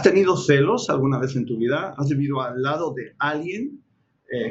tenido celos alguna vez en tu vida? ¿Has vivido al lado de alguien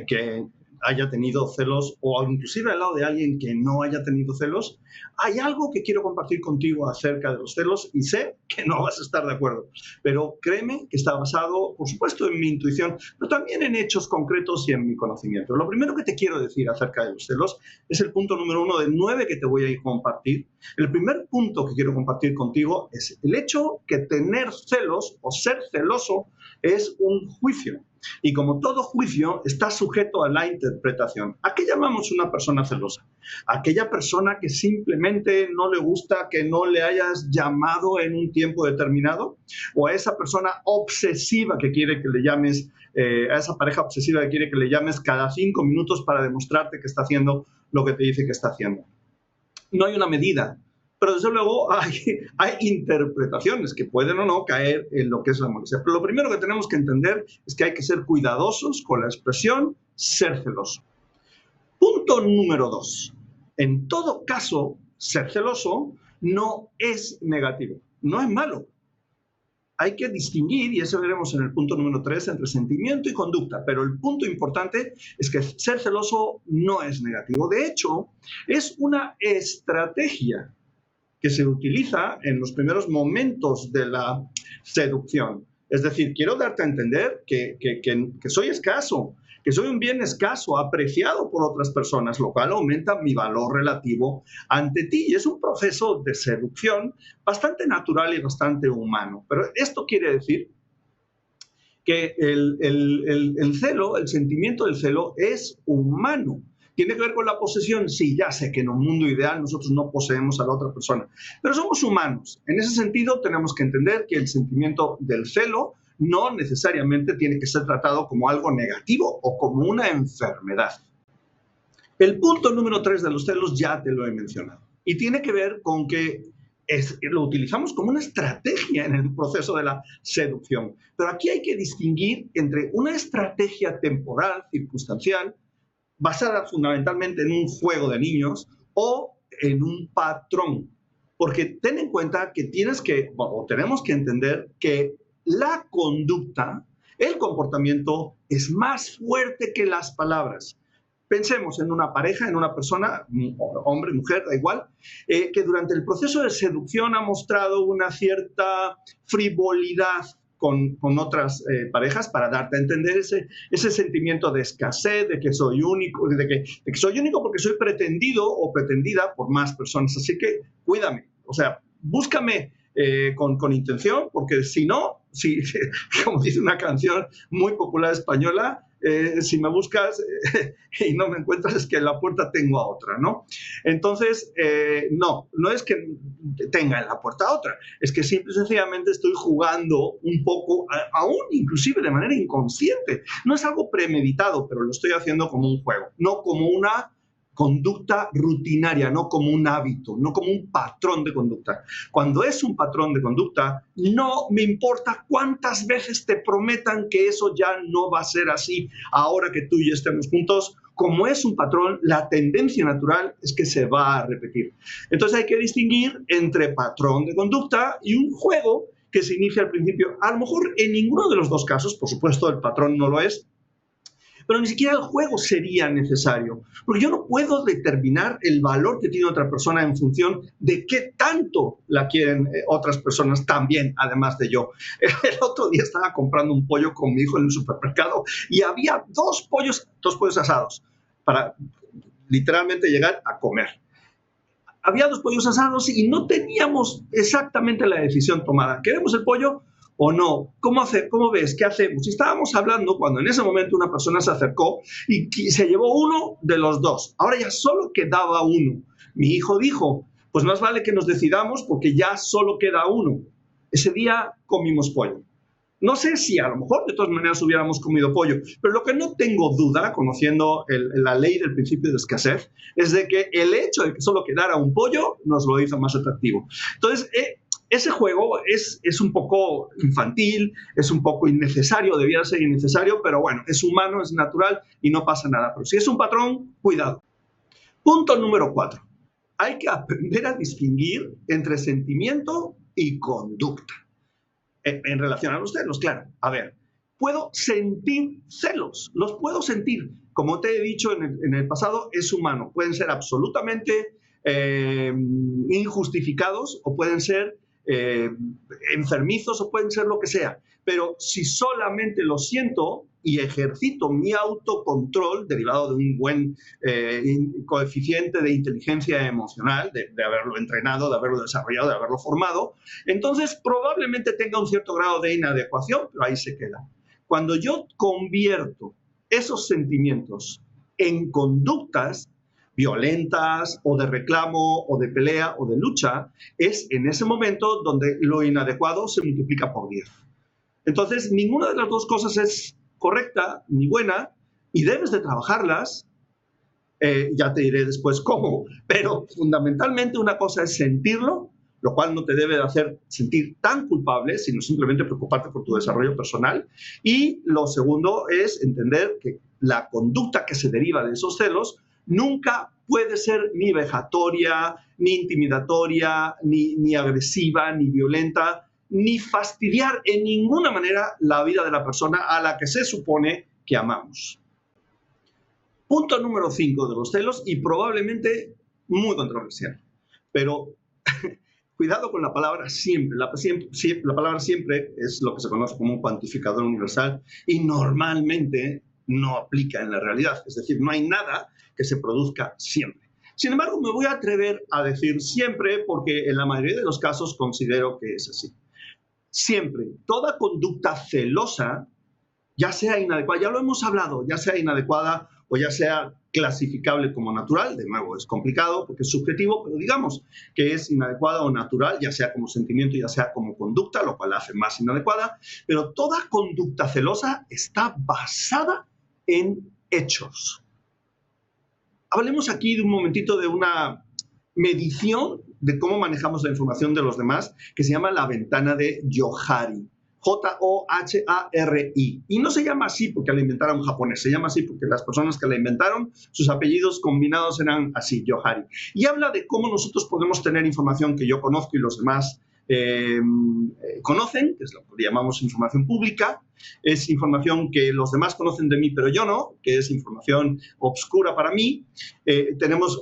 que haya tenido celos o inclusive al lado de alguien que no haya tenido celos? Hay algo que quiero compartir contigo acerca de los celos y sé que no vas a estar de acuerdo, pero créeme que está basado, por supuesto, en mi intuición, pero también en hechos concretos y en mi conocimiento. Lo primero que te quiero decir acerca de los celos es el punto número 1 de 9 que te voy a ir a compartir. El primer punto que quiero compartir contigo es el hecho que tener celos o ser celoso es un juicio. Y como todo juicio, está sujeto a la interpretación. ¿A qué llamamos una persona celosa? Aquella persona que simplemente no le gusta que no le hayas llamado en un tiempo determinado, o a esa persona obsesiva que quiere que le llames, a esa pareja obsesiva que quiere que le llames cada 5 minutos para demostrarte que está haciendo lo que te dice que está haciendo. No hay una medida, pero desde luego hay interpretaciones que pueden o no caer en lo que es la molestia. Pero lo primero que tenemos que entender es que hay que ser cuidadosos con la expresión ser celoso. Punto número 2. En todo caso, ser celoso no es negativo, no es malo. Hay que distinguir, y eso veremos en el punto número 3, entre sentimiento y conducta. Pero el punto importante es que ser celoso no es negativo. De hecho, es una estrategia que se utiliza en los primeros momentos de la seducción. Es decir, quiero darte a entender que soy escaso, que soy un bien escaso, apreciado por otras personas, lo cual aumenta mi valor relativo ante ti. Y es un proceso de seducción bastante natural y bastante humano. Pero esto quiere decir que el celo, el sentimiento del celo es humano. ¿Tiene que ver con la posesión? Sí, ya sé que en un mundo ideal nosotros no poseemos a la otra persona, pero somos humanos. En ese sentido, tenemos que entender que el sentimiento del celo no necesariamente tiene que ser tratado como algo negativo o como una enfermedad. El punto número 3 de los celos ya te lo he mencionado y tiene que ver con que lo utilizamos como una estrategia en el proceso de la seducción. Pero aquí hay que distinguir entre una estrategia temporal, circunstancial, basada fundamentalmente en un juego de niños o en un patrón. Porque ten en cuenta que tenemos que entender que la conducta, el comportamiento es más fuerte que las palabras. Pensemos en una pareja, en una persona, hombre, mujer, da igual, que durante el proceso de seducción ha mostrado una cierta frivolidad con otras parejas para darte a entender ese sentimiento de escasez, de que soy único, de que soy único porque soy pretendido o pretendida por más personas. Así que cuídame, o sea, búscame con intención, porque si no, como dice una canción muy popular española, si me buscas y no me encuentras es que en la puerta tengo a otra, ¿no? Entonces, no es que tenga en la puerta a otra, es que simple y sencillamente estoy jugando un poco, aún inclusive de manera inconsciente. No es algo premeditado, pero lo estoy haciendo como un juego, no como una conducta rutinaria, no como un hábito, no como un patrón de conducta. Cuando es un patrón de conducta, no me importa cuántas veces te prometan que eso ya no va a ser así ahora que tú y yo estemos juntos. Como es un patrón, la tendencia natural es que se va a repetir. Entonces hay que distinguir entre patrón de conducta y un juego que se inicia al principio. A lo mejor en ninguno de los dos casos, por supuesto el patrón no lo es, pero ni siquiera el juego sería necesario, porque yo no puedo determinar el valor que tiene otra persona en función de qué tanto la quieren otras personas también, además de yo. El otro día estaba comprando un pollo con mi hijo en el supermercado y había dos pollos asados para literalmente llegar a comer. Había dos pollos asados y no teníamos exactamente la decisión tomada. ¿Queremos el pollo o no? ¿Cómo ves? ¿Qué hacemos? Y estábamos hablando cuando en ese momento una persona se acercó y se llevó uno de los dos. Ahora ya solo quedaba uno. Mi hijo dijo, pues más vale que nos decidamos porque ya solo queda uno. Ese día comimos pollo. No sé si a lo mejor de todas maneras hubiéramos comido pollo, pero lo que no tengo duda, conociendo la ley del principio de escasez, es de que el hecho de que solo quedara un pollo nos lo hizo más atractivo. Entonces, ese juego es un poco infantil, es un poco innecesario, debiera ser innecesario, pero bueno, es humano, es natural y no pasa nada. Pero si es un patrón, cuidado. Punto número 4. Hay que aprender a distinguir entre sentimiento y conducta. en relación a los celos, claro. A ver, puedo sentir celos, los puedo sentir. Como te he dicho en el pasado, es humano. Pueden ser absolutamente injustificados o pueden ser enfermizos o pueden ser lo que sea. Pero si solamente lo siento y ejercito mi autocontrol derivado de un buen coeficiente de inteligencia emocional, de haberlo entrenado, de haberlo desarrollado, de haberlo formado, entonces probablemente tenga un cierto grado de inadecuación, pero ahí se queda. Cuando yo convierto esos sentimientos en conductas violentas o de reclamo o de pelea o de lucha, es en ese momento donde lo inadecuado se multiplica por 10. Entonces, ninguna de las dos cosas es correcta ni buena y debes de trabajarlas. Ya te diré después cómo, pero fundamentalmente una cosa es sentirlo, lo cual no te debe de hacer sentir tan culpable, sino simplemente preocuparte por tu desarrollo personal. Y lo segundo es entender que la conducta que se deriva de esos celos nunca puede ser ni vejatoria, ni intimidatoria, ni agresiva, ni violenta, ni fastidiar en ninguna manera la vida de la persona a la que se supone que amamos. Punto número 5 de los celos, y probablemente muy controversial, pero cuidado con la palabra siempre. La palabra siempre es lo que se conoce como un cuantificador universal y normalmente no aplica en la realidad. Es decir, no hay nada que se produzca siempre. Sin embargo, me voy a atrever a decir siempre porque en la mayoría de los casos considero que es así. Siempre, toda conducta celosa, ya sea inadecuada, ya lo hemos hablado, ya sea inadecuada o ya sea clasificable como natural, de nuevo es complicado porque es subjetivo, pero digamos que es inadecuada o natural, ya sea como sentimiento, ya sea como conducta, lo cual la hace más inadecuada, pero toda conducta celosa está basada en hechos. Hablemos aquí de un momentito de una medición de cómo manejamos la información de los demás, que se llama la ventana de Johari. Johari. Y no se llama así porque la inventara un japonés, se llama así porque las personas que la inventaron, sus apellidos combinados eran así, Johari. Y habla de cómo nosotros podemos tener información que yo conozco y los demás conocen, que es lo que llamamos información pública, es información que los demás conocen de mí, pero yo no, que es información obscura para mí. Tenemos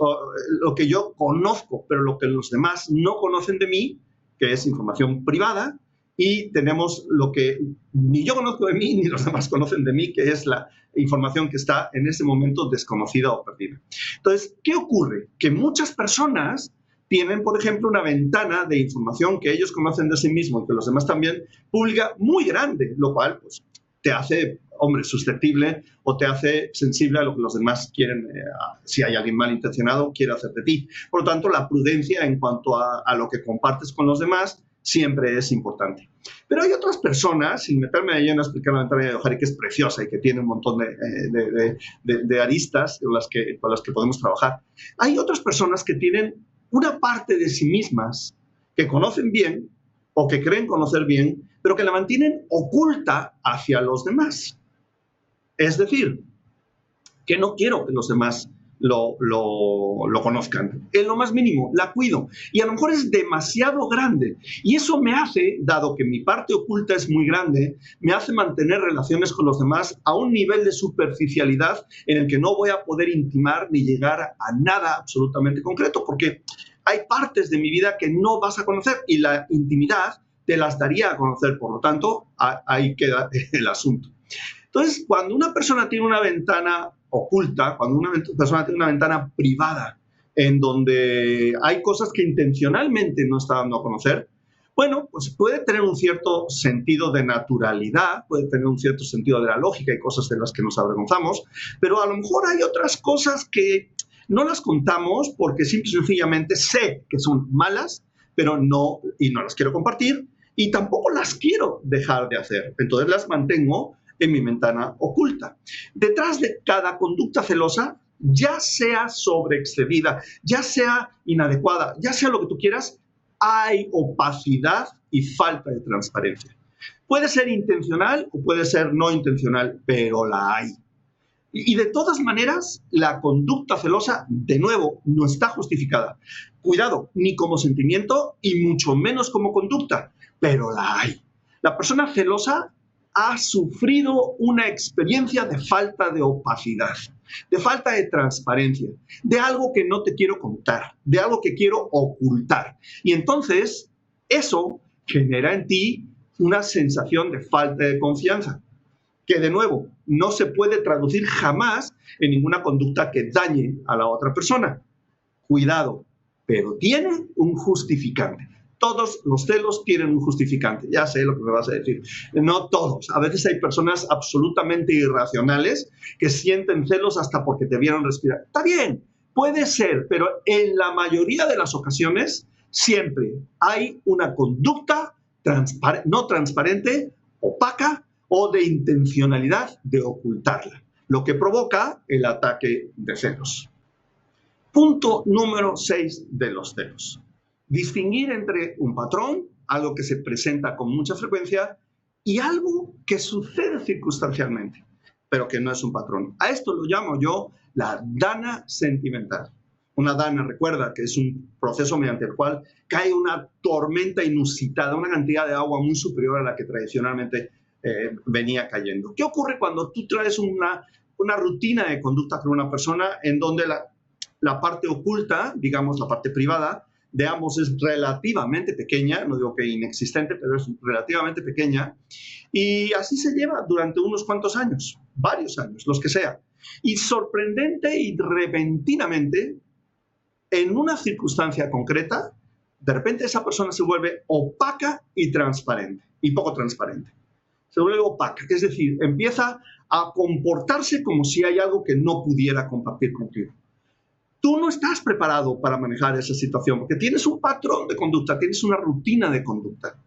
lo que yo conozco, pero lo que los demás no conocen de mí, que es información privada. Y tenemos lo que ni yo conozco de mí, ni los demás conocen de mí, que es la información que está en ese momento desconocida o perdida. Entonces, ¿qué ocurre? Que muchas personas tienen, por ejemplo, una ventana de información que ellos conocen de sí mismos y que los demás también, pública muy grande, lo cual pues, te hace, hombre, susceptible o te hace sensible a lo que los demás quieren, si hay alguien malintencionado, quiere hacer de ti. Por lo tanto, la prudencia en cuanto a lo que compartes con los demás siempre es importante. Pero hay otras personas, sin meterme ahí en explicar la ventana de Johari, que es preciosa y que tiene un montón de aristas con las que podemos trabajar. Hay otras personas que tienen una parte de sí mismas que conocen bien o que creen conocer bien, pero que la mantienen oculta hacia los demás. Es decir, que no quiero que los demás lo conozcan. En lo más mínimo, la cuido. Y a lo mejor es demasiado grande. Y eso me hace, dado que mi parte oculta es muy grande, me hace mantener relaciones con los demás a un nivel de superficialidad en el que no voy a poder intimar ni llegar a nada absolutamente concreto, porque hay partes de mi vida que no vas a conocer y la intimidad te las daría a conocer. Por lo tanto, ahí queda el asunto. Entonces, cuando una persona tiene una ventana oculta, cuando una persona tiene una ventana privada en donde hay cosas que intencionalmente no está dando a conocer, bueno, pues puede tener un cierto sentido de naturalidad, puede tener un cierto sentido de la lógica y cosas de las que nos avergonzamos, pero a lo mejor hay otras cosas que no las contamos porque simple y sencillamente sé que son malas, pero no las quiero compartir y tampoco las quiero dejar de hacer. Entonces las mantengo en mi ventana oculta. Detrás de cada conducta celosa, ya sea sobreexcedida, ya sea inadecuada, ya sea lo que tú quieras, hay opacidad y falta de transparencia. Puede ser intencional o puede ser no intencional, pero la hay. Y de todas maneras, la conducta celosa, de nuevo, no está justificada. Cuidado, ni como sentimiento y mucho menos como conducta, pero la hay. La persona celosa ha sufrido una experiencia de falta de opacidad, de falta de transparencia, de algo que no te quiero contar, de algo que quiero ocultar. Y entonces eso genera en ti una sensación de falta de confianza, que de nuevo no se puede traducir jamás en ninguna conducta que dañe a la otra persona. Cuidado, pero tiene un justificante. Todos los celos tienen un justificante. Ya sé lo que me vas a decir. No todos. A veces hay personas absolutamente irracionales que sienten celos hasta porque te vieron respirar. Está bien, puede ser, pero en la mayoría de las ocasiones siempre hay una conducta no transparente, opaca o de intencionalidad de ocultarla, lo que provoca el ataque de celos. Punto número 6 de los celos. Distinguir entre un patrón, algo que se presenta con mucha frecuencia, y algo que sucede circunstancialmente, pero que no es un patrón. A esto lo llamo yo la dana sentimental. Una dana, recuerda, que es un proceso mediante el cual cae una tormenta inusitada, una cantidad de agua muy superior a la que tradicionalmente venía cayendo. ¿Qué ocurre cuando tú traes una rutina de conducta con una persona en donde la parte oculta, digamos la parte privada, de ambos es relativamente pequeña, no digo que inexistente, pero es relativamente pequeña, y así se lleva durante unos cuantos años, varios años, los que sea. Y sorprendente y repentinamente, en una circunstancia concreta, de repente esa persona se vuelve opaca y transparente, y poco transparente. Se vuelve opaca, es decir, empieza a comportarse como si hay algo que no pudiera compartir contigo. Tú no estás preparado para manejar esa situación porque tienes un patrón de conducta, tienes una rutina de conducta.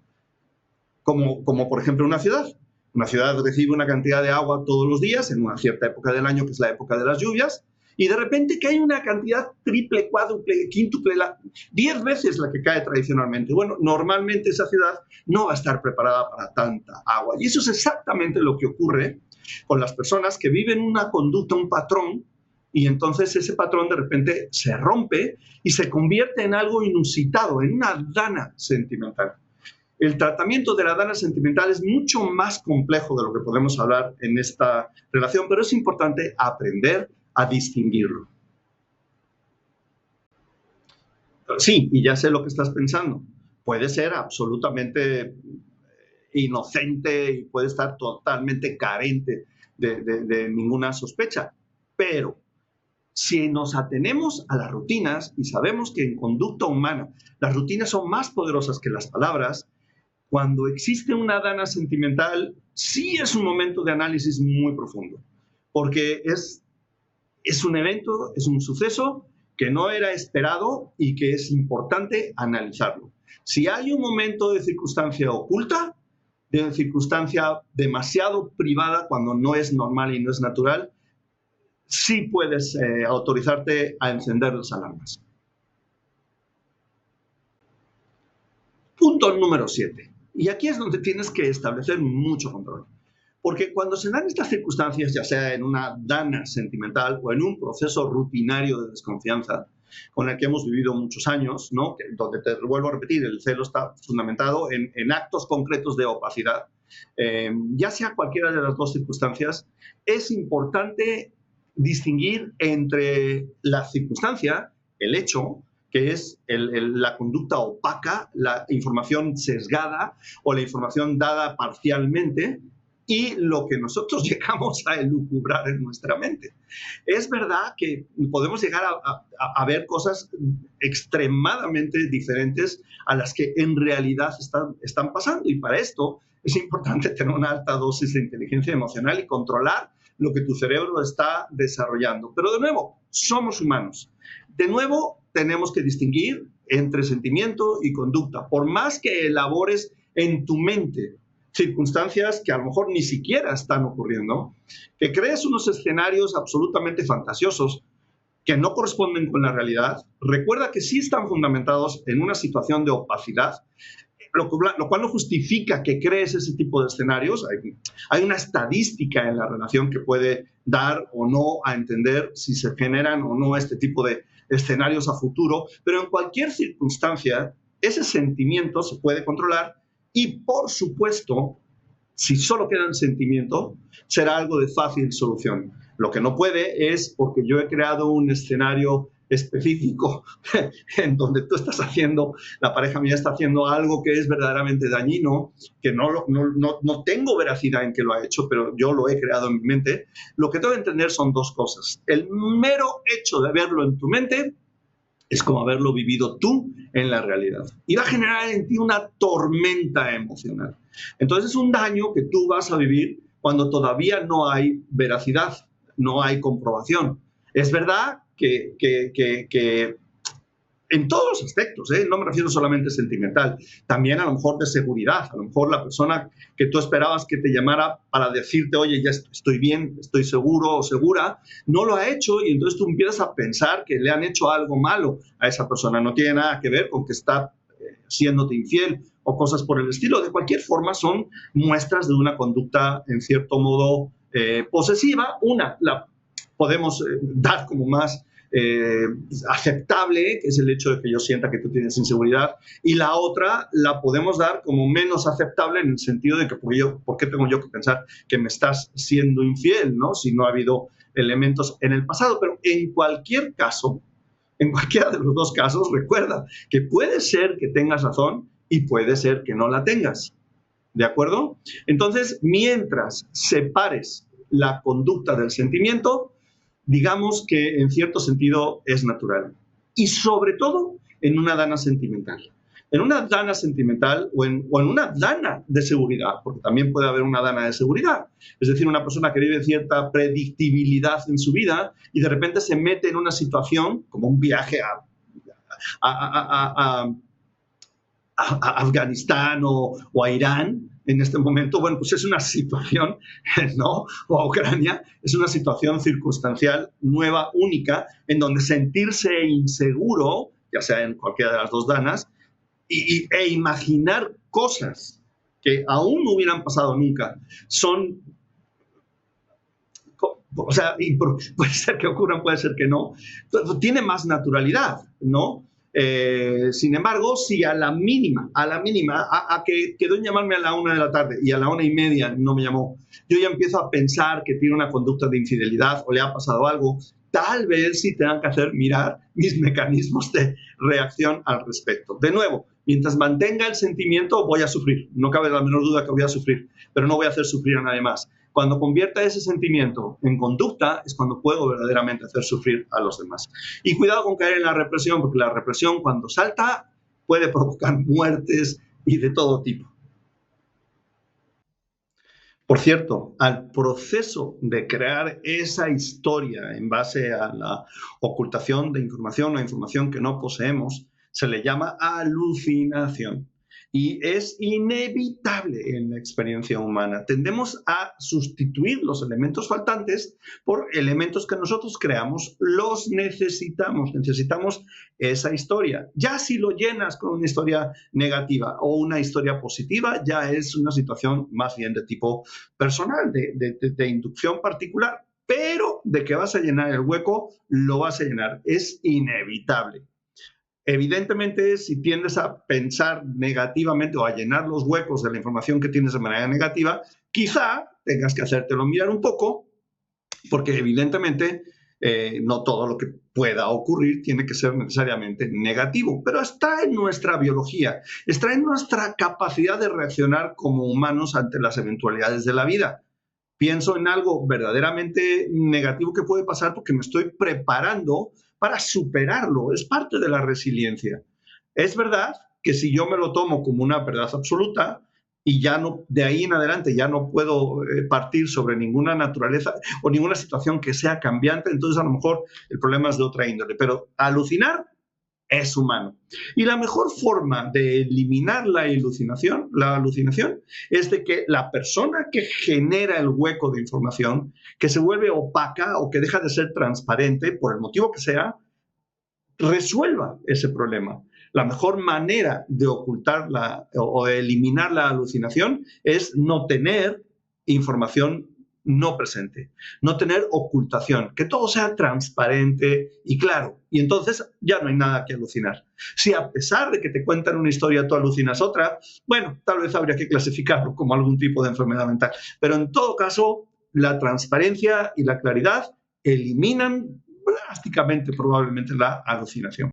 Como por ejemplo una ciudad. Una ciudad recibe una cantidad de agua todos los días en una cierta época del año, que es la época de las lluvias, y de repente cae una cantidad triple, cuádruple, quíntuple, 10 veces la que cae tradicionalmente. Bueno, normalmente esa ciudad no va a estar preparada para tanta agua. Y eso es exactamente lo que ocurre con las personas que viven una conducta, un patrón, y entonces ese patrón de repente se rompe y se convierte en algo inusitado, en una dana sentimental. El tratamiento de la dana sentimental es mucho más complejo de lo que podemos hablar en esta relación, pero es importante aprender a distinguirlo. Sí, y ya sé lo que estás pensando. Puede ser absolutamente inocente y puede estar totalmente carente de ninguna sospecha, pero si nos atenemos a las rutinas y sabemos que en conducta humana las rutinas son más poderosas que las palabras, cuando existe una dana sentimental, sí es un momento de análisis muy profundo, porque es un evento, es un suceso que no era esperado y que es importante analizarlo. Si hay un momento de circunstancia oculta, de circunstancia demasiado privada cuando no es normal y no es natural, sí puedes autorizarte a encender las alarmas. Punto número 7. Y aquí es donde tienes que establecer mucho control. Porque cuando se dan estas circunstancias, ya sea en una dana sentimental o en un proceso rutinario de desconfianza, con el que hemos vivido muchos años, ¿no? Donde, te vuelvo a repetir, el celo está fundamentado en actos concretos de opacidad, ya sea cualquiera de las dos circunstancias, es importante distinguir entre la circunstancia, el hecho, que es la conducta opaca, la información sesgada o la información dada parcialmente, y lo que nosotros llegamos a elucubrar en nuestra mente. Es verdad que podemos llegar a ver cosas extremadamente diferentes a las que en realidad están pasando, y para esto es importante tener una alta dosis de inteligencia emocional y controlar lo que tu cerebro está desarrollando. Pero de nuevo, somos humanos. De nuevo, tenemos que distinguir entre sentimiento y conducta. Por más que elabores en tu mente circunstancias que a lo mejor ni siquiera están ocurriendo, que crees unos escenarios absolutamente fantasiosos que no corresponden con la realidad, recuerda que sí están fundamentados en una situación de opacidad, lo cual no justifica que crees ese tipo de escenarios. Hay una estadística en la relación que puede dar o no a entender si se generan o no este tipo de escenarios a futuro, pero en cualquier circunstancia ese sentimiento se puede controlar Y, por supuesto, si solo queda en sentimiento, será algo de fácil solución. Lo que no puede es porque yo he creado un escenario específico en donde tú estás haciendo, la pareja mía está haciendo algo que es verdaderamente dañino, que no tengo veracidad en que lo ha hecho, pero yo lo he creado en mi mente. Lo que tengo que entender son dos cosas. El mero hecho de verlo en tu mente es como haberlo vivido tú en la realidad. Y va a generar en ti una tormenta emocional. Entonces es un daño que tú vas a vivir cuando todavía no hay veracidad, no hay comprobación. Es verdad que en todos los aspectos, no me refiero solamente sentimental, también a lo mejor de seguridad, a lo mejor la persona que tú esperabas que te llamara para decirte, oye, ya estoy bien, estoy seguro o segura, no lo ha hecho y entonces tú empiezas a pensar que le han hecho algo malo a esa persona. No tiene nada que ver con que está siéndote infiel o cosas por el estilo. De cualquier forma, son muestras de una conducta, en cierto modo, posesiva. Una la podemos dar como más aceptable, que es el hecho de que yo sienta que tú tienes inseguridad, y la otra la podemos dar como menos aceptable en el sentido de que ¿por qué tengo yo que pensar que me estás siendo infiel, ¿no? Si no ha habido elementos en el pasado. Pero en cualquier caso, en cualquiera de los dos casos, recuerda que puede ser que tengas razón y puede ser que no la tengas. ¿De acuerdo? Entonces, mientras separes la conducta del sentimiento, digamos que en cierto sentido es natural. Y sobre todo en una dana sentimental. En una dana sentimental o en una dana de seguridad, porque también puede haber una dana de seguridad. Es decir, una persona que vive cierta predictibilidad en su vida y de repente se mete en una situación como un viaje a Afganistán o a Irán en este momento. Bueno, pues es una situación, ¿no? O a Ucrania, es una situación circunstancial nueva, única, en donde sentirse inseguro, ya sea en cualquiera de las dos danas, e imaginar cosas que aún no hubieran pasado nunca, son, o sea, puede ser que ocurran, puede ser que no, tiene más naturalidad, ¿no? Sin embargo, si a la mínima, a que quedó en llamarme a la 1 de la tarde y a la 1:30 no me llamó, yo ya empiezo a pensar que tiene una conducta de infidelidad o le ha pasado algo, tal vez sí tengan que hacer mirar mis mecanismos de reacción al respecto. De nuevo, mientras mantenga el sentimiento voy a sufrir, no cabe la menor duda que voy a sufrir, pero no voy a hacer sufrir a nadie más. Cuando convierta ese sentimiento en conducta es cuando puedo verdaderamente hacer sufrir a los demás. Y cuidado con caer en la represión, porque la represión cuando salta puede provocar muertes y de todo tipo. Por cierto, al proceso de crear esa historia en base a la ocultación de información o información que no poseemos, se le llama alucinación. Y es inevitable en la experiencia humana. Tendemos a sustituir los elementos faltantes por elementos que nosotros creamos. Los necesitamos. Necesitamos esa historia. Ya si lo llenas con una historia negativa o una historia positiva, ya es una situación más bien de tipo personal, de inducción particular. Pero de que vas a llenar el hueco, lo vas a llenar. Es inevitable. Evidentemente, si tiendes a pensar negativamente o a llenar los huecos de la información que tienes de manera negativa, quizá tengas que hacértelo mirar un poco, porque evidentemente no todo lo que pueda ocurrir tiene que ser necesariamente negativo, pero está en nuestra biología, está en nuestra capacidad de reaccionar como humanos ante las eventualidades de la vida. Pienso en algo verdaderamente negativo que puede pasar porque me estoy preparando para superarlo. Es parte de la resiliencia. Es verdad que si yo me lo tomo como una verdad absoluta y ya no, de ahí en adelante ya no puedo partir sobre ninguna naturaleza o ninguna situación que sea cambiante, entonces a lo mejor el problema es de otra índole. Pero alucinar es humano. Y la mejor forma de eliminar la alucinación es de que la persona que genera el hueco de información, que se vuelve opaca o que deja de ser transparente, por el motivo que sea, resuelva ese problema. La mejor manera de ocultarla o de eliminar la alucinación es no tener información no presente, no tener ocultación, que todo sea transparente y claro. Y entonces ya no hay nada que alucinar. Si a pesar de que te cuentan una historia tú alucinas otra, bueno, tal vez habría que clasificarlo como algún tipo de enfermedad mental. Pero en todo caso, la transparencia y la claridad eliminan drásticamente probablemente la alucinación.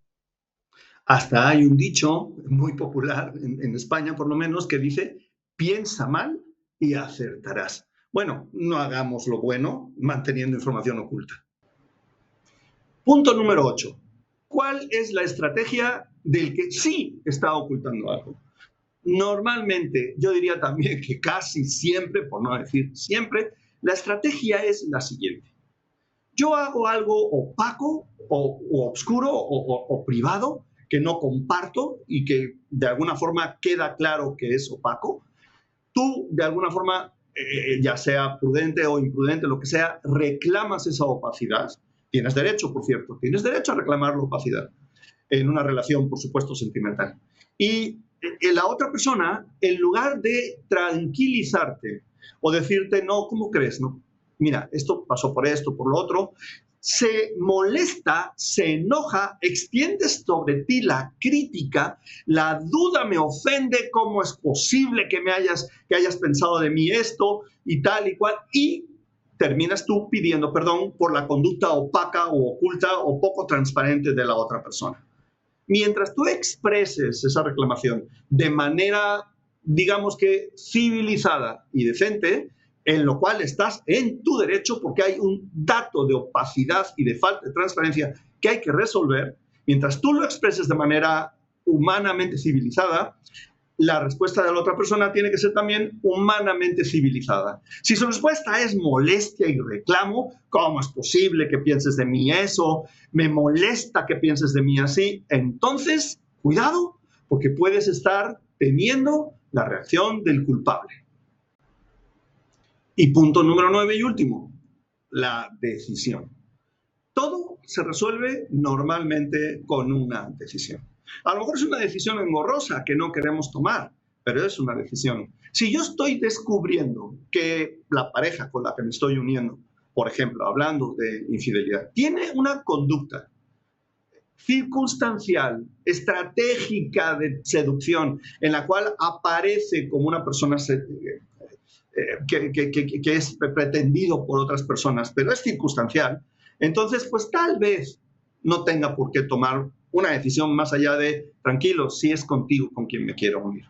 Hasta hay un dicho muy popular, en España por lo menos, que dice: piensa mal y acertarás. Bueno, no hagamos lo bueno manteniendo información oculta. Punto número 8. ¿Cuál es la estrategia del que sí está ocultando algo? Normalmente, yo diría también que casi siempre, por no decir siempre, la estrategia es la siguiente. Yo hago algo opaco o oscuro o privado que no comparto y que de alguna forma queda claro que es opaco. Tú, de alguna forma, ya sea prudente o imprudente, lo que sea, reclamas esa opacidad. Tienes derecho, por cierto, tienes derecho a reclamar la opacidad en una relación, por supuesto, sentimental. Y la otra persona, en lugar de tranquilizarte o decirte: no, ¿cómo crees? No, mira, esto pasó por esto, por lo otro, se molesta, se enoja, extiende sobre ti la crítica, la duda me ofende, ¿cómo es posible que hayas pensado de mí esto y tal y cual? Y terminas tú pidiendo perdón por la conducta opaca o oculta o poco transparente de la otra persona. Mientras tú expreses esa reclamación de manera, digamos que civilizada y decente, en lo cual estás en tu derecho porque hay un dato de opacidad y de falta de transparencia que hay que resolver, mientras tú lo expreses de manera humanamente civilizada, la respuesta de la otra persona tiene que ser también humanamente civilizada. Si su respuesta es molestia y reclamo, ¿cómo es posible que pienses de mí eso? Me molesta que pienses de mí así. Entonces, cuidado, porque puedes estar teniendo la reacción del culpable. Y punto número 9 y último, la decisión. Todo se resuelve normalmente con una decisión. A lo mejor es una decisión engorrosa que no queremos tomar, pero es una decisión. Si yo estoy descubriendo que la pareja con la que me estoy uniendo, por ejemplo, hablando de infidelidad, tiene una conducta circunstancial, estratégica de seducción, en la cual aparece como una persona que es pretendido por otras personas, pero es circunstancial, entonces pues tal vez no tenga por qué tomar una decisión más allá de: tranquilo, si es contigo con quien me quiero unir.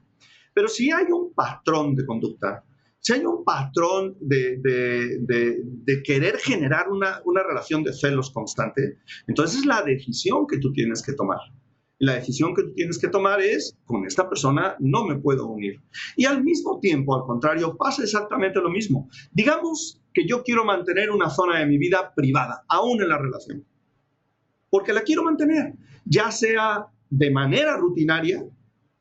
Pero si hay un patrón de conducta, si hay un patrón de querer generar una relación de celos constante, entonces es la decisión que tú tienes que tomar. La decisión que tú tienes que tomar es: con esta persona no me puedo unir. Y al mismo tiempo, al contrario, pasa exactamente lo mismo. Digamos que yo quiero mantener una zona de mi vida privada, aún en la relación, porque la quiero mantener, ya sea de manera rutinaria,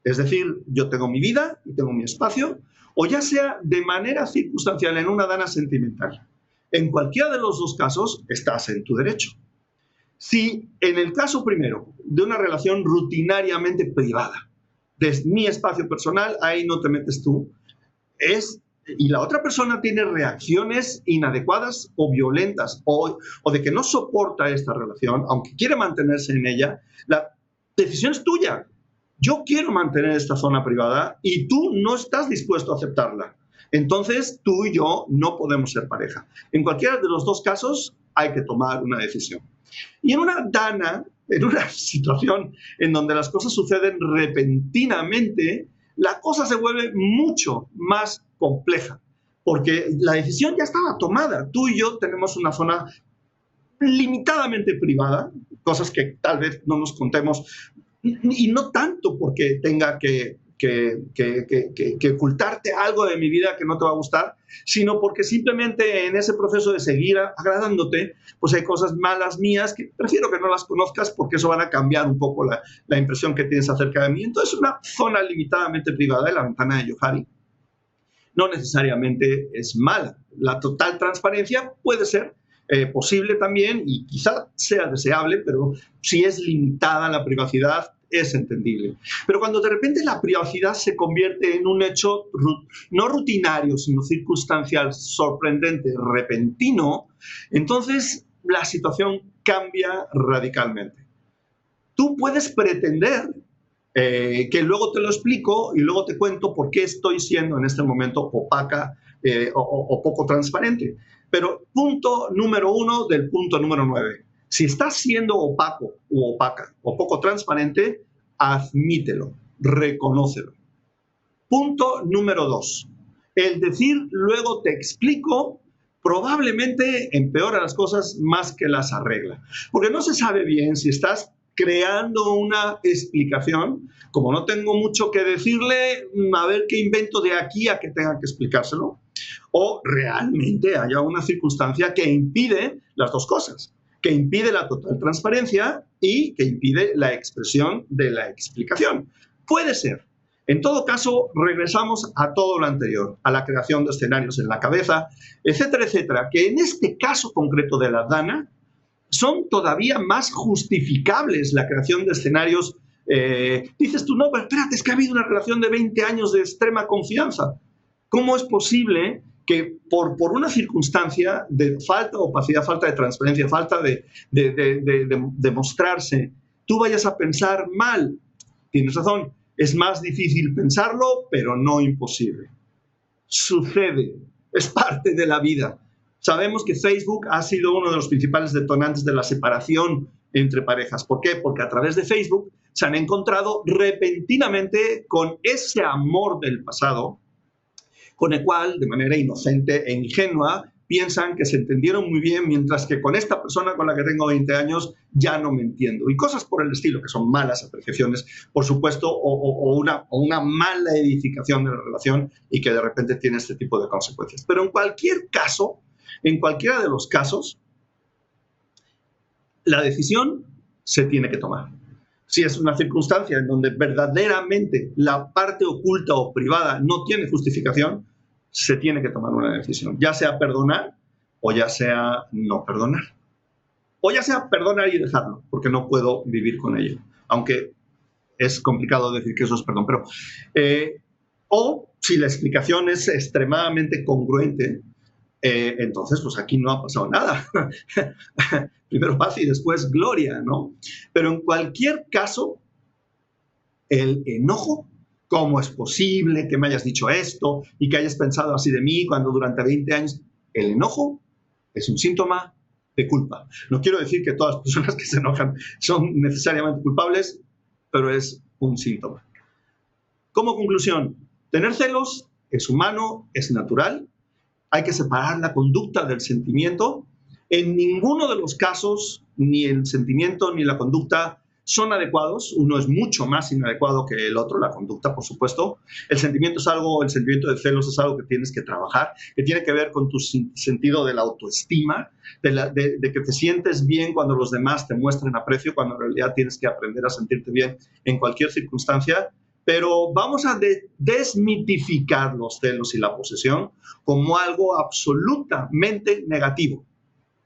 es decir, yo tengo mi vida y tengo mi espacio, o ya sea de manera circunstancial, en una dana sentimental. En cualquiera de los dos casos, estás en tu derecho. Si en el caso primero de una relación rutinariamente privada, de mi espacio personal, ahí no te metes tú, y la otra persona tiene reacciones inadecuadas o violentas o de que no soporta esta relación, aunque quiere mantenerse en ella, la decisión es tuya. Yo quiero mantener esta zona privada y tú no estás dispuesto a aceptarla. Entonces, tú y yo no podemos ser pareja. En cualquiera de los dos casos hay que tomar una decisión. Y en una dana, en una situación en donde las cosas suceden repentinamente, la cosa se vuelve mucho más compleja, porque la decisión ya estaba tomada. Tú y yo tenemos una zona limitadamente privada, cosas que tal vez no nos contemos, y no tanto porque tenga que ocultarte algo de mi vida que no te va a gustar, sino porque simplemente en ese proceso de seguir agradándote, pues hay cosas malas mías que prefiero que no las conozcas porque eso van a cambiar un poco la impresión que tienes acerca de mí. Entonces, una zona limitadamente privada de la ventana de Johari no necesariamente es mala. La total transparencia puede ser posible también y quizá sea deseable, pero si es limitada la privacidad, es entendible. Pero cuando de repente la privacidad se convierte en un hecho no rutinario, sino circunstancial, sorprendente, repentino, entonces la situación cambia radicalmente. Tú puedes pretender que luego te lo explico y luego te cuento por qué estoy siendo en este momento opaca o poco transparente. Pero punto número 1 del punto número 9. Si estás siendo opaco o opaca o poco transparente, admítelo, reconócelo. Punto número 2. El decir luego te explico probablemente empeora las cosas más que las arregla. Porque no se sabe bien si estás creando una explicación, como no tengo mucho que decirle, a ver qué invento de aquí a que tenga que explicárselo, o realmente haya una circunstancia que impide las dos cosas, que impide la total transparencia y que impide la expresión de la explicación. Puede ser. En todo caso, regresamos a todo lo anterior, a la creación de escenarios en la cabeza, etcétera, etcétera, que en este caso concreto de la Dana son todavía más justificables la creación de escenarios. Dices tú, no, pero espérate, es que ha habido una relación de 20 años de extrema confianza. ¿Cómo es posible que por una circunstancia de falta de opacidad, falta de transparencia, falta de mostrarse, tú vayas a pensar mal? Tienes razón, es más difícil pensarlo, pero no imposible. Sucede, es parte de la vida. Sabemos que Facebook ha sido uno de los principales detonantes de la separación entre parejas. ¿Por qué? Porque a través de Facebook se han encontrado repentinamente con ese amor del pasado, con el cual, de manera inocente e ingenua, piensan que se entendieron muy bien, mientras que con esta persona con la que tengo 20 años ya no me entiendo. Y cosas por el estilo, que son malas apreciaciones, por supuesto, o una mala edificación de la relación y que de repente tiene este tipo de consecuencias. Pero en cualquier caso, en cualquiera de los casos, la decisión se tiene que tomar. Si es una circunstancia en donde verdaderamente la parte oculta o privada no tiene justificación, se tiene que tomar una decisión, ya sea perdonar o ya sea no perdonar. O ya sea perdonar y dejarlo, porque no puedo vivir con ello, aunque es complicado decir que eso es perdón. Pero, o si la explicación es extremadamente congruente, entonces pues aquí no ha pasado nada. Primero paz y después gloria, ¿no? Pero en cualquier caso, el enojo, ¿cómo es posible que me hayas dicho esto y que hayas pensado así de mí cuando durante 20 años? El enojo es un síntoma de culpa. No quiero decir que todas las personas que se enojan son necesariamente culpables, pero es un síntoma. Como conclusión, tener celos es humano, es natural. Hay que separar la conducta del sentimiento. En ninguno de los casos, ni el sentimiento ni la conducta son adecuados. Uno es mucho más inadecuado que el otro, la conducta, por supuesto. El sentimiento de celos es algo que tienes que trabajar, que tiene que ver con tu sentido de la autoestima, de que te sientes bien cuando los demás te muestran aprecio, cuando en realidad tienes que aprender a sentirte bien en cualquier circunstancia. Pero vamos a desmitificar los celos y la posesión como algo absolutamente negativo,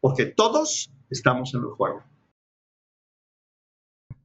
porque todos estamos en el juego.